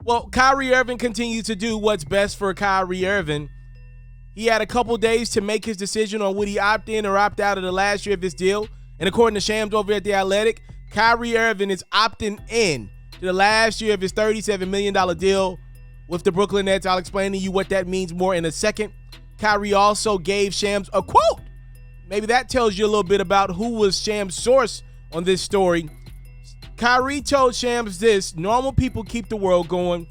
Well, Kyrie Irving continues to do what's best for Kyrie Irving. He had a couple days to make his decision on would he opt in or opt out of the last year of his deal. And according to Shams over at The Athletic, Kyrie Irving is opting in to the last year of his $37 million deal with the Brooklyn Nets. I'll explain to you what that means more in a second. Kyrie also gave Shams a quote. Maybe that tells you a little bit about who was Shams' source on this story. Kyrie told Shams this: normal people keep the world going,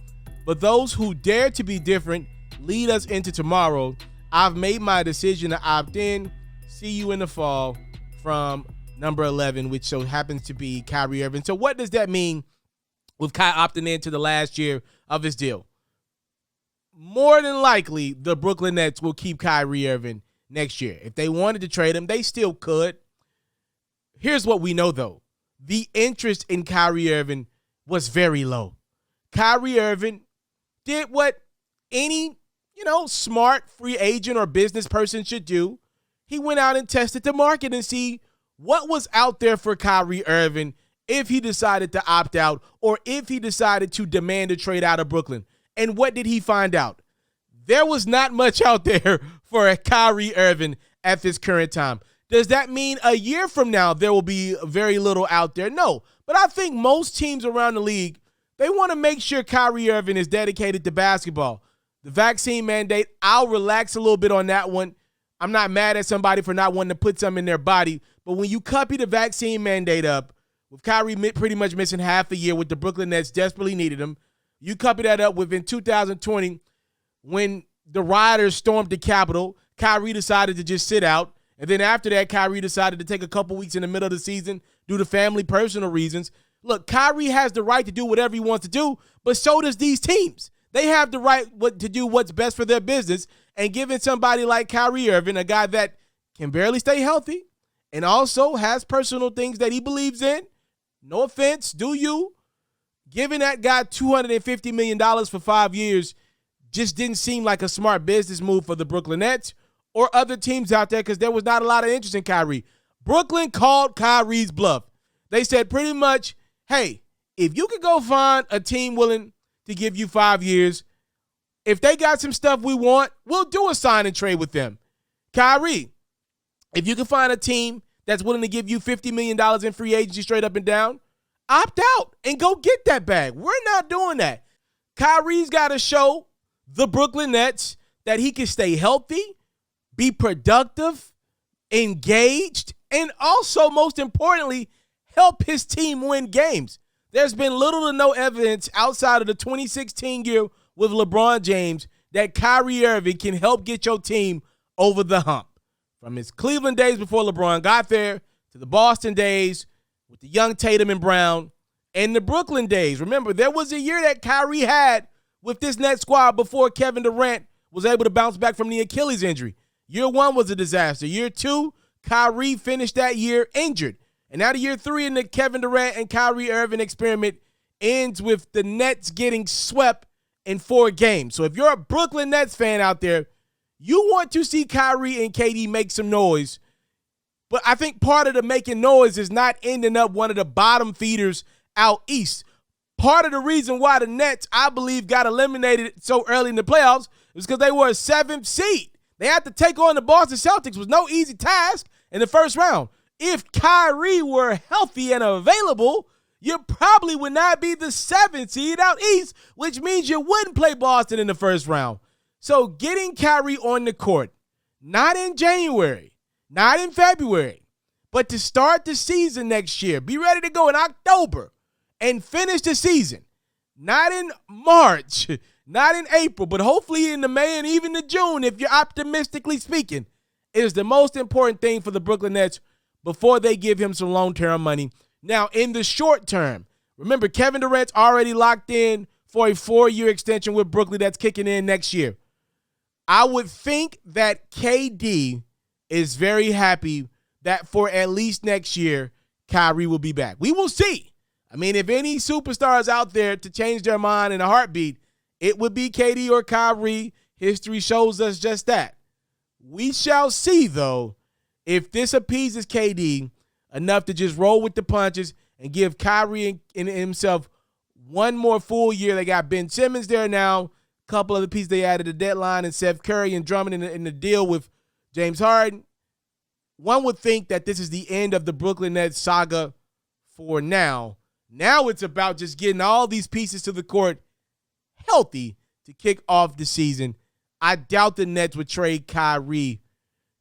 but those who dare to be different lead us into tomorrow. I've made my decision to opt in. See you in the fall, from number 11, which so happens to be Kyrie Irving. So what does that mean with Kai opting into the last year of his deal? More than likely, the Brooklyn Nets will keep Kyrie Irving next year. If they wanted to trade him, they still could. Here's what we know, though. The interest in Kyrie Irving was very low. Kyrie Irving did what any, smart free agent or business person should do. He went out and tested the market and see what was out there for Kyrie Irving if he decided to opt out or if he decided to demand a trade out of Brooklyn. And what did he find out? There was not much out there for Kyrie Irving at this current time. Does that mean a year from now there will be very little out there? No. But I think most teams around the league, they want to make sure Kyrie Irving is dedicated to basketball. The vaccine mandate, I'll relax a little bit on that one. I'm not mad at somebody for not wanting to put something in their body. But when you copy the vaccine mandate up, with Kyrie pretty much missing half a year with the Brooklyn Nets desperately needed him, you copy that up within 2020 when the rioters stormed the Capitol, Kyrie decided to just sit out. And then after that, Kyrie decided to take a couple weeks in the middle of the season due to family, personal reasons. Look, Kyrie has the right to do whatever he wants to do, but so does these teams. They have the right to do what's best for their business, and giving somebody like Kyrie Irving, a guy that can barely stay healthy and also has personal things that he believes in, no offense, do you? Giving that guy $250 million for 5 years just didn't seem like a smart business move for the Brooklyn Nets or other teams out there, because there was not a lot of interest in Kyrie. Brooklyn called Kyrie's bluff. They said pretty much, hey, if you could go find a team willing to give you 5 years, if they got some stuff we want, we'll do a sign and trade with them. Kyrie, if you can find a team that's willing to give you $50 million in free agency straight up and down, opt out and go get that bag. We're not doing that. Kyrie's got to show the Brooklyn Nets that he can stay healthy, be productive, engaged, and also, most importantly, help his team win games. There's been little to no evidence outside of the 2016 year with LeBron James that Kyrie Irving can help get your team over the hump. From his Cleveland days before LeBron got there to the Boston days with the young Tatum and Brown and the Brooklyn days. Remember, there was a year that Kyrie had with this Nets squad before Kevin Durant was able to bounce back from the Achilles injury. Year 1 was a disaster. Year 2, Kyrie finished that year injured. And now the year 3 in the Kevin Durant and Kyrie Irving experiment ends with the Nets getting swept in 4 games. So if you're a Brooklyn Nets fan out there, you want to see Kyrie and KD make some noise. But I think part of the making noise is not ending up one of the bottom feeders out east. Part of the reason why the Nets, I believe, got eliminated so early in the playoffs is because they were a 7th seed. They had to take on the Boston Celtics. It was no easy task in the first round. If Kyrie were healthy and available, you probably would not be the 7th seed out east, which means you wouldn't play Boston in the first round. So getting Kyrie on the court, not in January, not in February, but to start the season next year, be ready to go in October and finish the season, not in March, not in April, but hopefully in the May and even the June, if you're optimistically speaking, is the most important thing for the Brooklyn Nets before they give him some long-term money. Now, in the short term, remember, Kevin Durant's already locked in for a 4-year extension with Brooklyn that's kicking in next year. I would think that KD is very happy that for at least next year, Kyrie will be back. We will see. I mean, if any superstars out there to change their mind in a heartbeat, it would be KD or Kyrie. History shows us just that. We shall see, though, if this appeases KD enough to just roll with the punches and give Kyrie and himself one more full year. They got Ben Simmons there now. A couple of the pieces they added at the deadline, and Seth Curry and Drummond in the deal with James Harden. One would think that this is the end of the Brooklyn Nets saga for now. Now it's about just getting all these pieces to the court healthy to kick off the season. I doubt the Nets would trade Kyrie.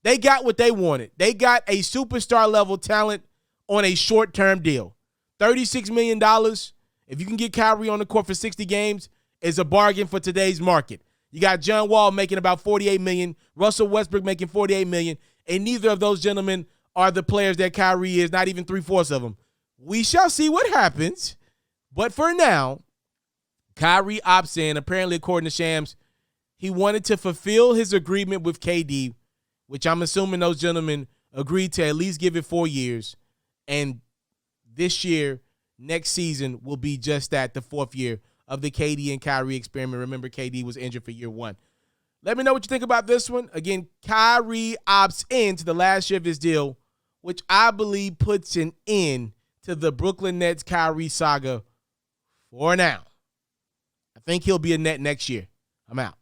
They got what they wanted. They got a superstar level talent on a short-term deal. $36 million, if you can get Kyrie on the court for 60 games, is a bargain for today's market. You got John Wall making about $48 million, Russell Westbrook making $48 million, and neither of those gentlemen are the players that Kyrie is, not even 3/4 of them. We shall see what happens. But for now, Kyrie opts in. Apparently, according to Shams, he wanted to fulfill his agreement with KD, which I'm assuming those gentlemen agreed to at least give it 4 years. And this year, next season, will be just that, the 4th year of the KD and Kyrie experiment. Remember, KD was injured for year 1. Let me know what you think about this one. Again, Kyrie opts into the last year of his deal, which I believe puts an end to the Brooklyn Nets Kyrie saga for now. I think he'll be a Net next year. I'm out.